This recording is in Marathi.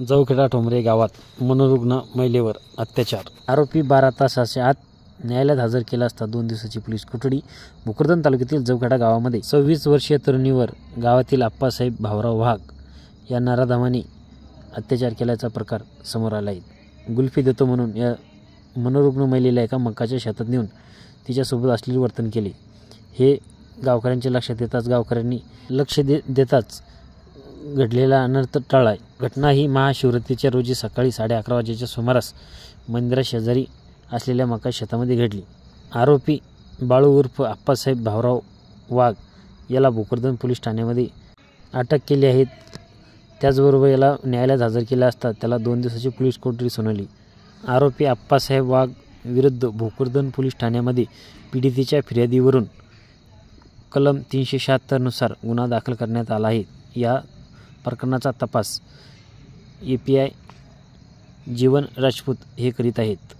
जवखेडा ठोंबरे गावात मनोरुग्ण महिलेवर अत्याचार। आरोपी 12 तासाच्या आत न्यायालयात हजर केला असता 2 दिवसाची पोलीस कोठडी। भोकरदन तालुक्यातील जवखेडा गावामध्ये 26 वर्षीय तरुणीवर गावातील आप्पासाहेब भाऊराव वाघ या नराधमाने अत्याचार केल्याचा प्रकार समोर आला आहे। गुल्फी देतो म्हणून या मनोरुग्ण महिलेला एका मकाच्या शेतात नेऊन तिच्यासोबत अश्लील वर्तन केले। हे गावकऱ्यांच्या लक्षात येताच गावकऱ्यांनी लक्ष देताच घडलेला अनर्थ टळला। घटना ही महाशिवरात्रीच्या रोजी सकाळी 11:30 वाजेच्या सुमारास मंदिराशेजारी असलेल्या मका शेतामध्ये घडली। आरोपी बाळू उर्फ आप्पासाहेब भाऊराव वाघ याला भोकरदन पोलीस ठाण्यामध्ये अटक केली आहे। त्याचबरोबर याला न्यायालयात हजर केला असता त्याला 2 दिवसाची पोलीस कोठडी सुनावली। आरोपी आप्पासाहेब वाघ विरुद्ध भोकरदन पोलीस ठाण्यामध्ये पीडितेच्या फिर्यादीवरून कलम 376 नुसार गुन्हा दाखल करण्यात आला आहे। या प्रकरणाचा तपास API जीवन राजपूत हे करीत आहेत।